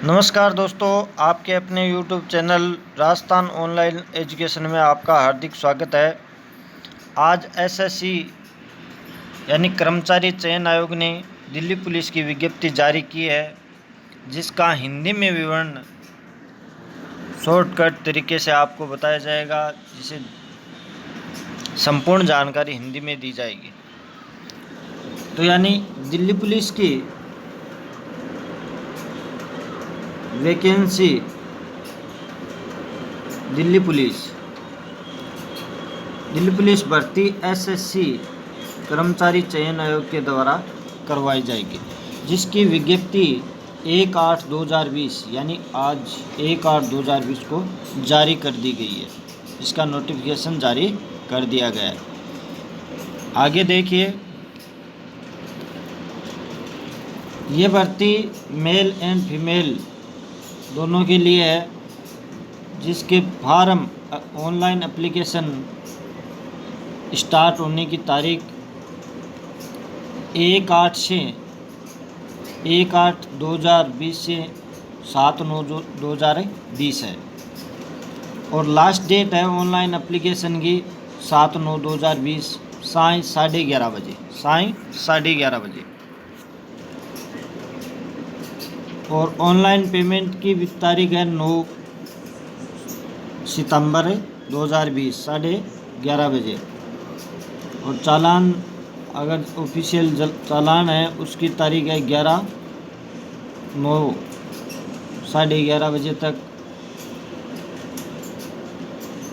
नमस्कार दोस्तों, आपके अपने YouTube channel Rajasthan online education में आपका हार्दिक स्वागत है। आज एसएससी यानी कर्मचारी चयन आयोग ने दिल्ली पुलिस की विज्ञप्ति जारी की है, जिसका हिंदी में विवरण शॉर्टकट तरीके से आपको बताया जाएगा, जिसे संपूर्ण जानकारी हिंदी में दी जाएगी। तो यानी दिल्ली पुलिस की वैकेंसी दिल्ली पुलिस भर्ती एसएससी कर्मचारी चयन आयोग के द्वारा करवाई जाएगी, जिसकी विज्ञप्ति 1/8/2020 यानी आज 1/8/2020 को जारी कर दी गई है। इसका नोटिफिकेशन जारी कर दिया गया है। आगे देखिए, ये भर्ती मेल एंड फीमेल दोनों के लिए है, जिसके फार्म ऑनलाइन एप्लीकेशन स्टार्ट होने की तारीख 1/8/2020 से 7/9/2020 है और लास्ट डेट है ऑनलाइन एप्लीकेशन की 7/9/2020 साय 11:30 बजे। और ऑनलाइन पेमेंट की तारीख है 9 सितंबर 2020 11:30 बजे। और चालान, अगर ऑफिशियल चालान है, उसकी तारीख है 11/9 11:30 बजे तक।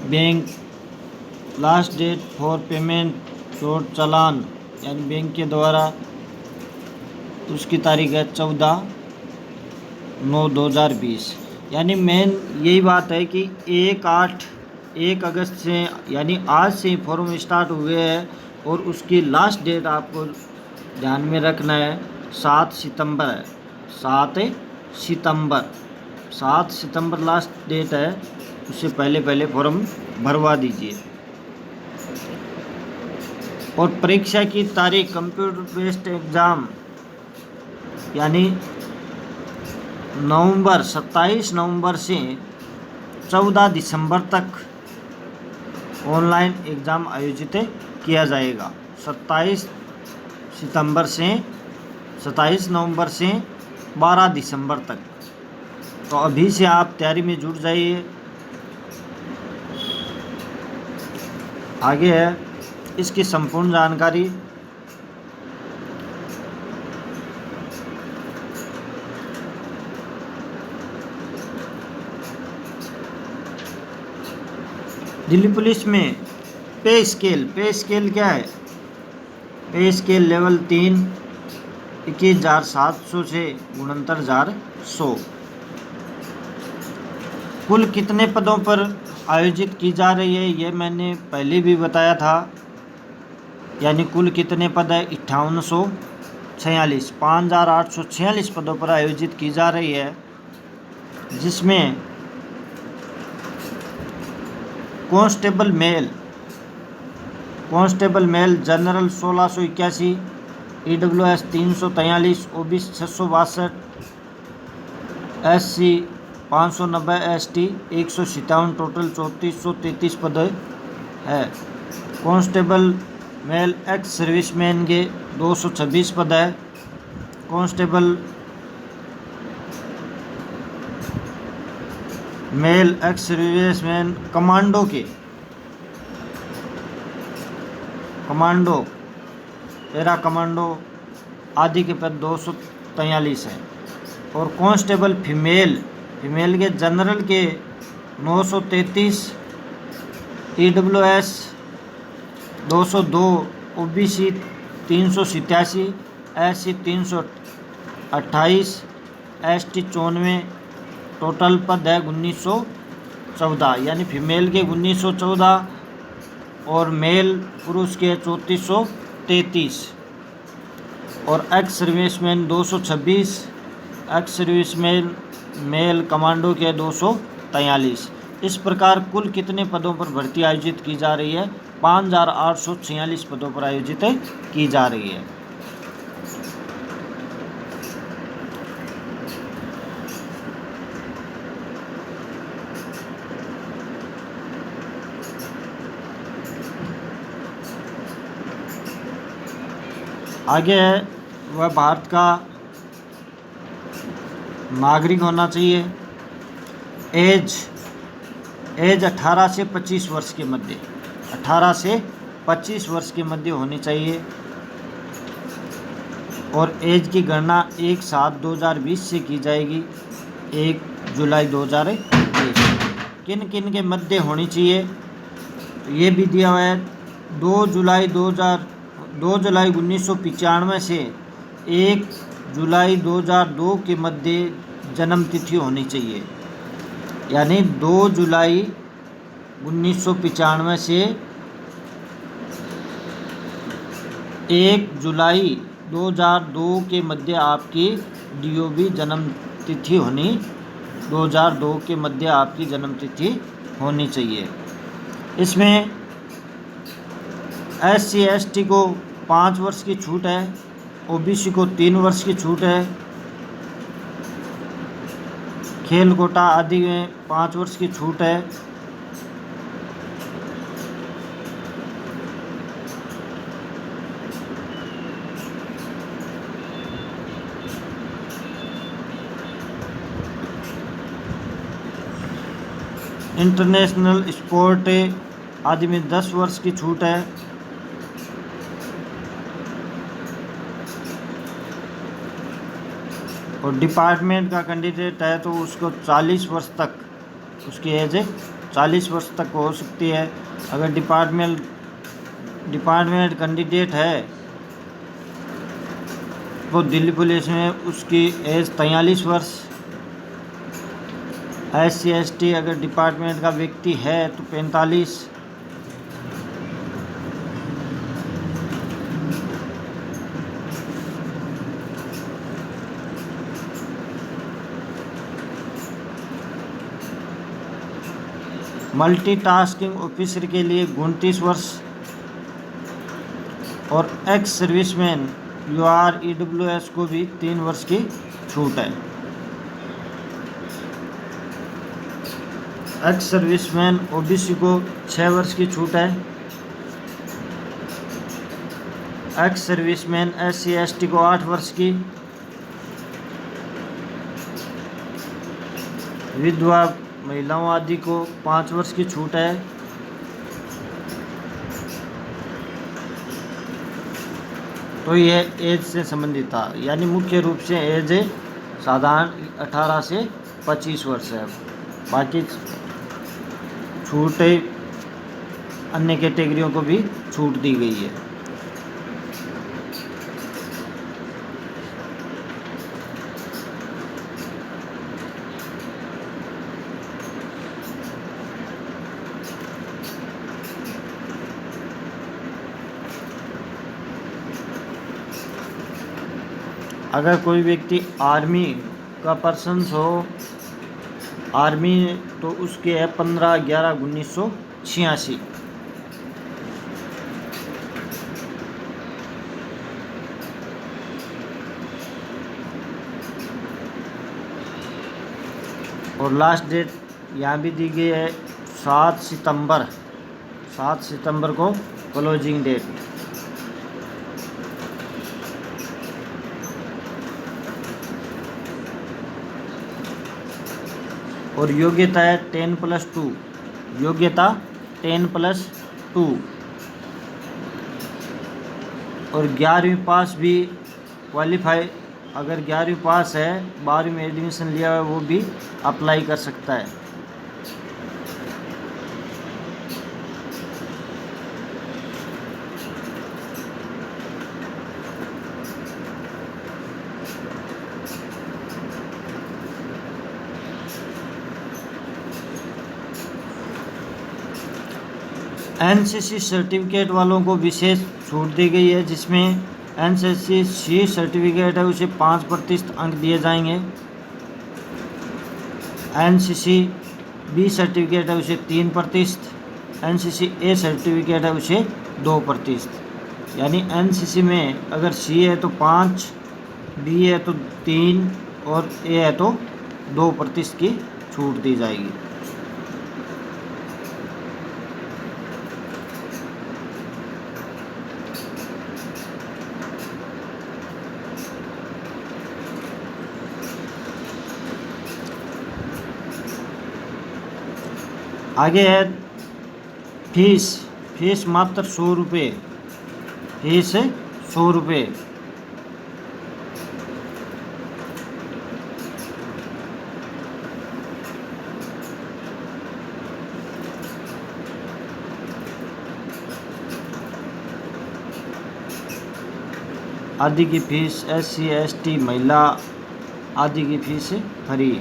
Bank last date for payment for challan यानी बैंक के द्वारा, उसकी तारीख है 14/9/2020। यानी मेन यही बात है कि 1 अगस्त से यानी आज से फॉर्म स्टार्ट हुए हैं और उसकी लास्ट डेट आपको ध्यान में रखना है 7 सितंबर है। 7 सितंबर लास्ट डेट है, उससे पहले फॉर्म भरवा दीजिए। और परीक्षा की तारीख कंप्यूटर बेस्ड एग्ज़ाम यानी 27 नवंबर से 14 दिसंबर तक ऑनलाइन एग्ज़ाम आयोजित किया जाएगा। 27 नवंबर से 12 दिसंबर तक। तो अभी से आप तैयारी में जुट जाइए। आगे है इसकी संपूर्ण जानकारी। दिल्ली पुलिस में पे स्केल क्या है? पे स्केल लेवल 3 21,700 से 69,100। कुल कितने पदों पर आयोजित की जा रही है, ये मैंने पहले भी बताया था। यानी कुल कितने पद है? 5846 5,846 पदों पर आयोजित की जा रही है, जिसमें constable male general 1681, EWS 343, OBC 662, SC 590, ST 157, total 3433 पद है। कांस्टेबल मेल एक्स सर्विसमैन के 226 पद है। Constable male ex serviceman commando para commando आदि के पद 243 हैं। और कांस्टेबल फीमेल के जनरल के 933, EWS 202, OBC 387, SC 328, ST 94, total पद है 1914। यानी फीमेल के 1914 और मेल पुरुष के 3433। और ex serviceman 226, ex serviceman male commando के 243। इस प्रकार कुल कितने पदों पर भर्ती आयोजित की जा रही है? 5,846 पदों पर आयोजित की जा रही है। आगे है वह भारत का नागरिक होना चाहिए। एज 18 से 25 वर्ष के मध्य, 18 से 25 वर्ष के मध्य होनी चाहिए। और एज की गणना 1/7/2020 से की जाएगी, 1 जुलाई 2020। किन किन के मध्य होनी चाहिए तो ये भी दिया हुआ है। 2 जुलाई 1995 से 1 जुलाई 2002 के मध्य जन्म तिथि होनी चाहिए। यानी 2 जुलाई 1995 से 1 जुलाई 2002 के मध्य आपकी DOB जन्म तिथि होनी, 2002 के मध्य आपकी जन्म तिथि होनी चाहिए। इसमें SC ST को 5 वर्ष की छूट है, OBC को 3 वर्ष की छूट है, खेल कोटा आदि में 5 वर्ष की छूट है। इंटरनेशनल स्पोर्ट आदि में 10 वर्ष की छूट है। और डिपार्टमेंट का कैंडिडेट है तो उसको 40 वर्ष तक, उसकी एज 40 वर्ष तक हो सकती है। अगर डिपार्टमेंट कैंडिडेट है तो दिल्ली पुलिस में उसकी एज 43 वर्ष। SC ST अगर डिपार्टमेंट का व्यक्ति है तो 45। मल्टीटास्किंग ऑफिसर के लिए 29 वर्ष। और एक्स सर्विसमैन UR EWS को भी 3 वर्ष की छूट है। एक्स सर्विसमैन OBC को 6 वर्ष की छूट है। एक्स सर्विसमैन SC ST को 8 वर्ष की। विधवा महिलाओं आदि को 5 वर्ष की छूट है। तो यह एज से संबंधित था, यानी मुख्य रूप से एज साधारण 18 से 25 वर्ष है। बाकी छूट अन्य कैटेगरियों को भी छूट दी गई है। अगर कोई व्यक्ति आर्मी का पर्सन्स हो, आर्मी, तो उसके है 15/11/1986। और लास्ट डेट यहाँ भी दी गई है 7 सितंबर को क्लोजिंग डेट। और योग्यता है 10+2, योग्यता 10+2। और 11वीं पास भी क्वालिफाई, अगर 11वीं पास है, 12वीं में एडमिशन लिया है, वो भी अप्लाई कर सकता है। NCC सर्टिफिकेट वालों को विशेष छूट दी गई है, जिसमें NCC सर्टिफिकेट है उसे 5% अंक दिए जाएंगे। NCC B सर्टिफिकेट है उसे 3%, NCC A सर्टिफिकेट है उसे 2%। यानी NCC में अगर C है तो 5, B है तो 3 और A है तो 2% की छूट दी जाएगी। आगे है फीस। फीस मात्र 100 रुपये। फीस 100 रुपये। आदि की फीस SC ST महिला आदि की फीस फ्री।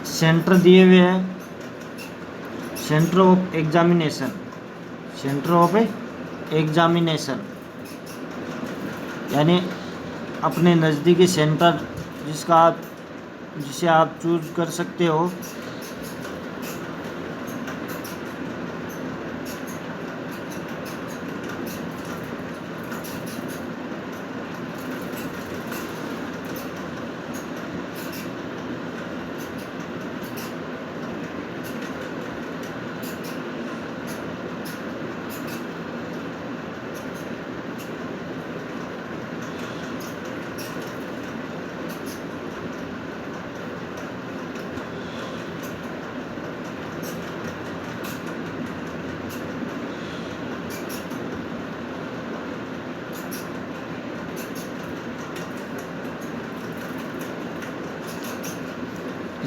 सेंटर दिए हुए हैं। Centre of examination. Centre of examination यानी अपने नज़दीकी सेंटर जिसे आप चूज कर सकते हो।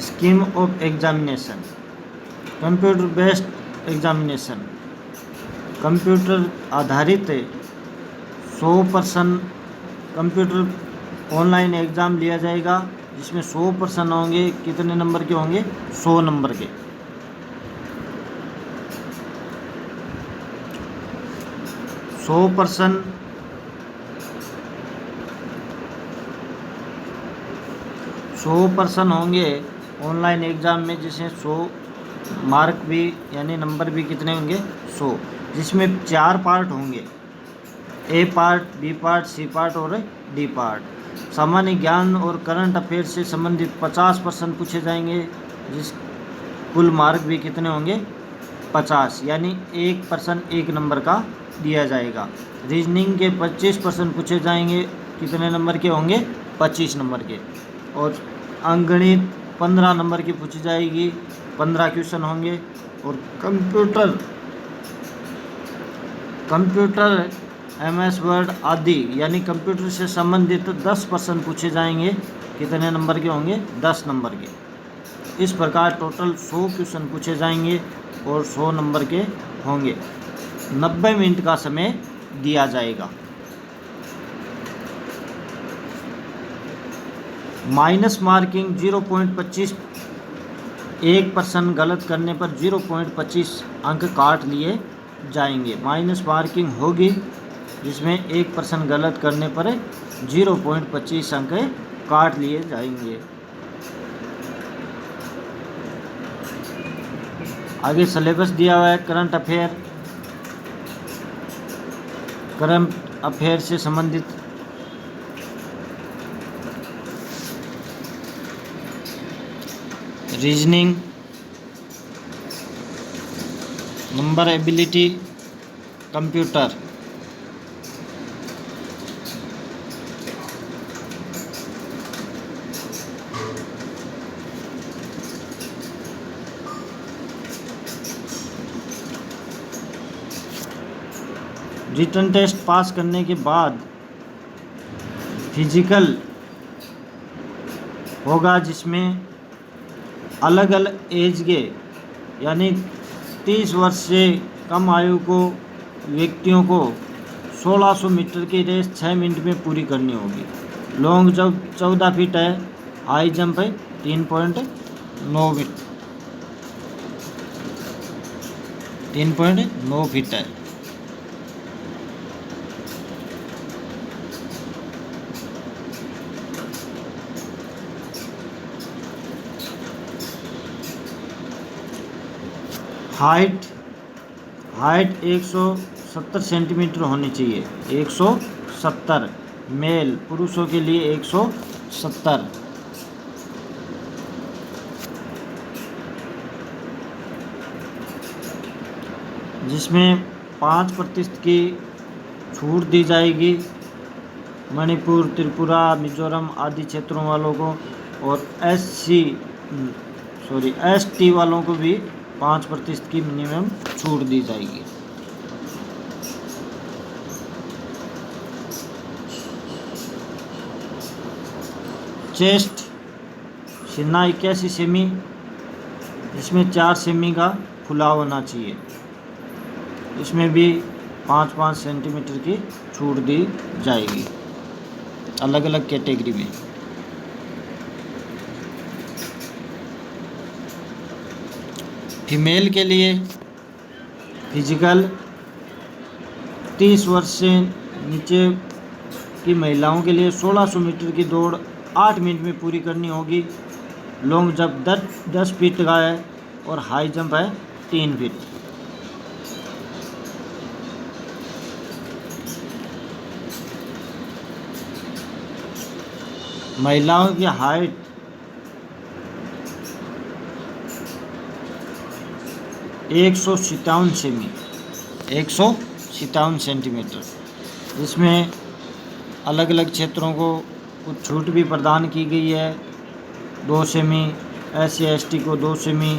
Scheme of examination. Computer based examination. Computer आधारित 100% कंप्यूटर ऑनलाइन एग्ज़ाम लिया जाएगा, जिसमें 100% होंगे। कितने नंबर के होंगे? 100 नंबर के। 100% 100% होंगे ऑनलाइन एग्ज़ाम में, जिसमें 100 मार्क भी यानी नंबर भी कितने होंगे? 100, जिसमें 4 पार्ट होंगे, A part, B part, C part और D पार्ट। सामान्य ज्ञान और करंट अफेयर से संबंधित 50% पूछे जाएंगे, जिस कुल मार्क भी कितने होंगे? 50, यानी 1% 1 नंबर का दिया जाएगा। रीजनिंग के 25% पूछे जाएंगे, कितने नंबर के होंगे? 25 नंबर के। और अंकगणित 15 नंबर की पूछी जाएगी, 15 क्वेश्चन होंगे। और कंप्यूटर MS वर्ड आदि यानी कंप्यूटर से संबंधित 10% पूछे जाएंगे, कितने नंबर के होंगे? 10 नंबर के। इस प्रकार टोटल 100 क्वेश्चन पूछे जाएंगे और 100 नंबर के होंगे। 90 मिनट का समय दिया जाएगा। Minus marking 0.25। 1% गलत करने पर 0.25 अंक काट लिए जाएंगे। माइनस मार्किंग होगी, जिसमें 1% गलत करने पर 0.25 अंक काट लिए जाएंगे। आगे सिलेबस दिया हुआ है। करंट अफेयर से संबंधित reasoning, number ability, computer. Written test pass करने के बाद फिजिकल होगा, जिसमें अलग अलग एज के यानी 30 वर्ष से कम आयु को व्यक्तियों को 1600 मीटर की रेस 6 मिनट में पूरी करनी होगी। लॉन्ग जंप 14 फीट है। हाई जंप है 3.9 फीट है। हाइट 170 सेंटीमीटर होनी चाहिए। 170 मेल, पुरुषों के लिए 170। जिसमें 5% की छूट दी जाएगी मणिपुर, त्रिपुरा, मिजोरम आदि क्षेत्रों वालों को, और एसटी वालों को भी 5% की मिनिमम छूट दी जाएगी। चेस्ट सीना 81 सेमी, इसमें 4 सेमी का फुलाव होना चाहिए। इसमें भी 5-5 सेंटीमीटर की छूट दी जाएगी अलग अलग कैटेगरी में। फीमेल के लिए फिजिकल 30 वर्ष से नीचे की महिलाओं के लिए 1600 मीटर की दौड़ 8 मिनट में पूरी करनी होगी। लॉन्ग जंप 10 फीट का है और हाई जंप है 3 फीट। महिलाओं की हाइट 157 सेमी, 157 सेंटीमीटर। इसमें अलग अलग क्षेत्रों को कुछ छूट भी प्रदान की गई है। 2 सेमी SC/ST को 2 सेमी,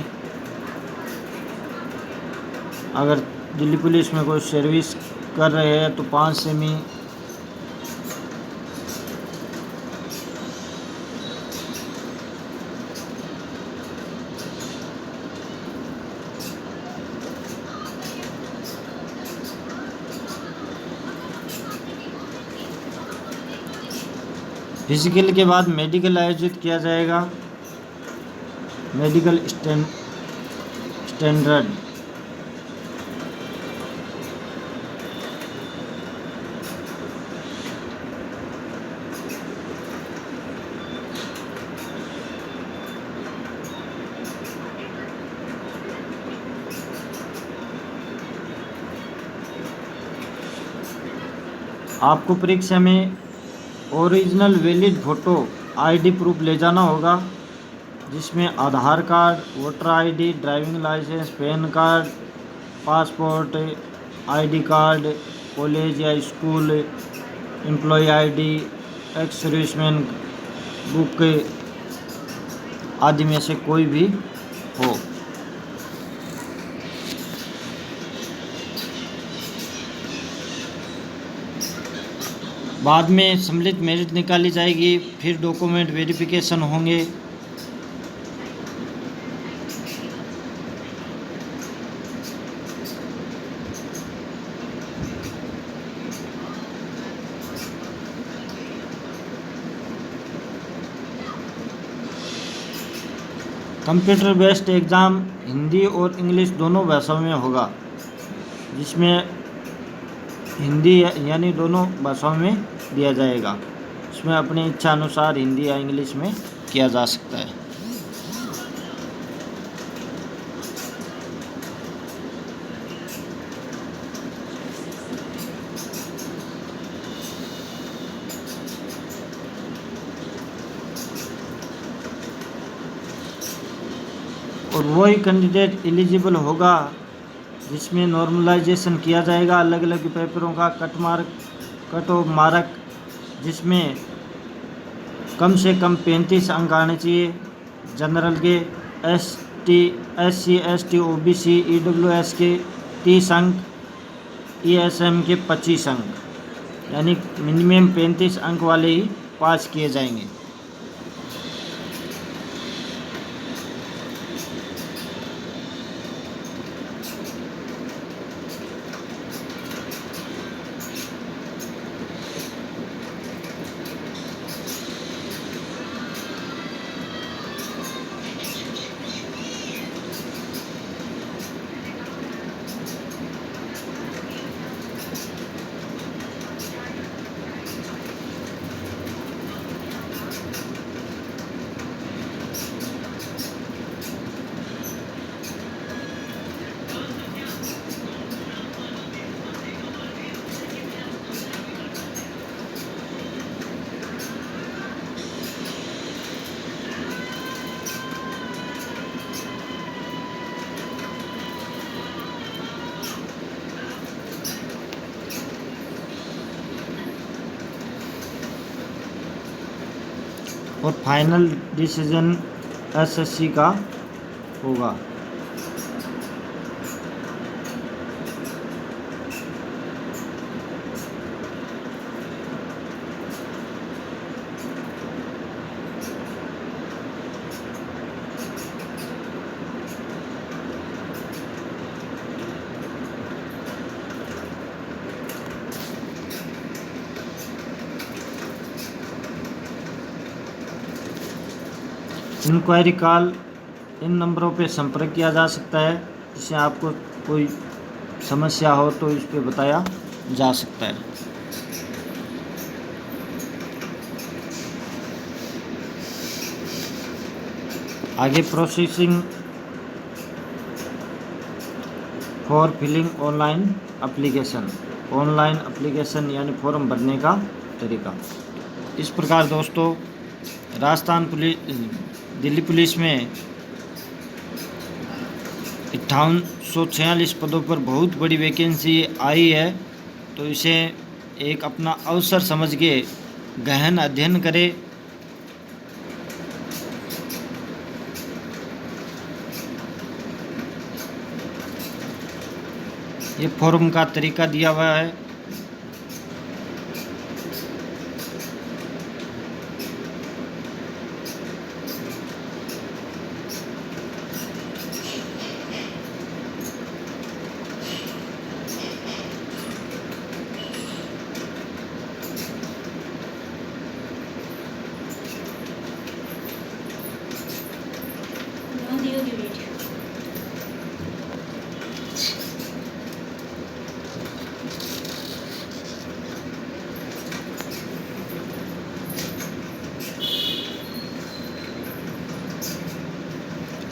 अगर दिल्ली पुलिस में कोई सर्विस कर रहे हैं तो 5 सेमी। फिजिकल के बाद मेडिकल आयोजित किया जाएगा। मेडिकल स्टैंडर्ड आपको परीक्षा में original valid photo ID proof ले जाना होगा, जिसमें Aadhaar card, voter ID, driving licence, PAN card, passport, ID card, college या school, employ ID, ex serviceman book आदि में से कोई भी हो। बाद में सम्मिलित मेरिट निकाली जाएगी, फिर डॉक्यूमेंट वेरिफिकेशन होंगे। कंप्यूटर बेस्ड एग्ज़ाम हिंदी और इंग्लिश दोनों भाषाओं में होगा, जिसमें हिंदी यानी दोनों भाषाओं में दिया जाएगा। इसमें अपनी इच्छा अनुसार हिंदी या इंग्लिश में किया जा सकता है। और वही कैंडिडेट एलिजिबल होगा जिसमें नॉर्मलाइजेशन किया जाएगा अलग अलग पेपरों का कट ऑफ मार्क, जिसमें कम से कम 35 अंक आने चाहिए। जनरल के SC/ST OBC EWS के 30 अंक, ESM के 25 अंक, यानी मिनिमम 35 अंक वाले ही पास किए जाएंगे। और फाइनल डिसीजन एसएससी का होगा। इंक्वायरी कॉल इन नंबरों पे संपर्क किया जा सकता है, जिससे आपको कोई समस्या हो तो इस पे बताया जा सकता है। आगे processing for filling online application यानी फॉर्म भरने का तरीका। इस प्रकार दोस्तों राजस्थान पुलिस दिल्ली पुलिस में 5846 पदों पर बहुत बड़ी वैकेंसी आई है, तो इसे एक अपना अवसर समझ के गहन अध्ययन करें। ये फॉर्म का तरीका दिया हुआ है।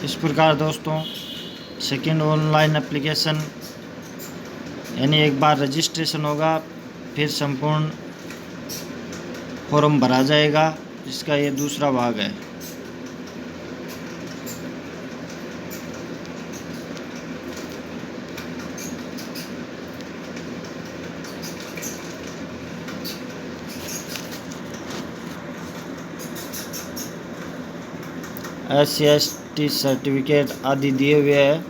इस प्रकार दोस्तों सेकेंड ऑनलाइन एप्लीकेशन यानी एक बार रजिस्ट्रेशन होगा, फिर संपूर्ण फॉर्म भरा जाएगा, जिसका ये दूसरा भाग है। SC/ST सर्टिफिकेट आदि दिए हुए हैं।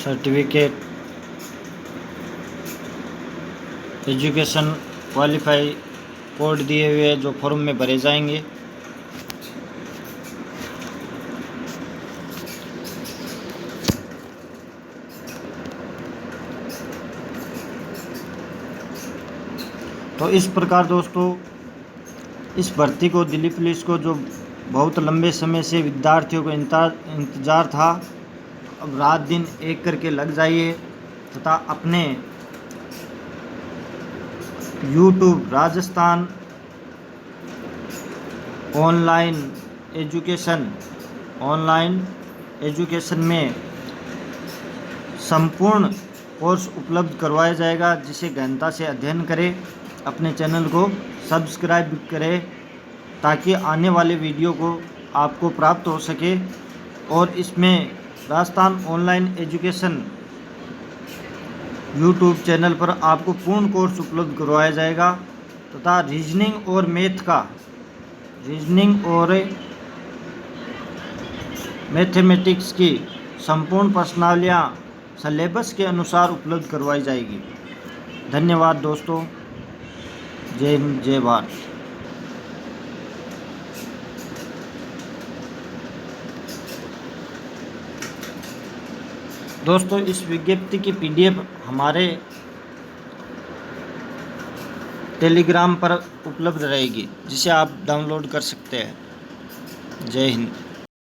सर्टिफिकेट एजुकेशन क्वालिफाई कोड दिए हुए हैं जो फॉर्म में भरे जाएंगे। तो इस प्रकार दोस्तों इस भर्ती को दिल्ली पुलिस को जो बहुत लंबे समय से विद्यार्थियों को इंतज़ार था, अब रात दिन एक करके लग जाइए तथा अपने YouTube राजस्थान ऑनलाइन एजुकेशन में संपूर्ण कोर्स उपलब्ध करवाया जाएगा, जिसे गहनता से अध्ययन करें। अपने चैनल को सब्सक्राइब करें ताकि आने वाले वीडियो को आपको प्राप्त हो सके। और इसमें Rajasthan online education YouTube channel पर आपको पूर्ण कोर्स उपलब्ध करवाया जाएगा तथा रीजनिंग और मैथमेटिक्स की संपूर्ण प्रश्नावलियाँ सिलेबस के अनुसार उपलब्ध करवाई जाएगी। धन्यवाद दोस्तों। जय हिंद, जय भारत। दोस्तों इस विज्ञप्ति की PDF हमारे टेलीग्राम पर उपलब्ध रहेगी, जिसे आप डाउनलोड कर सकते हैं। जय हिंद।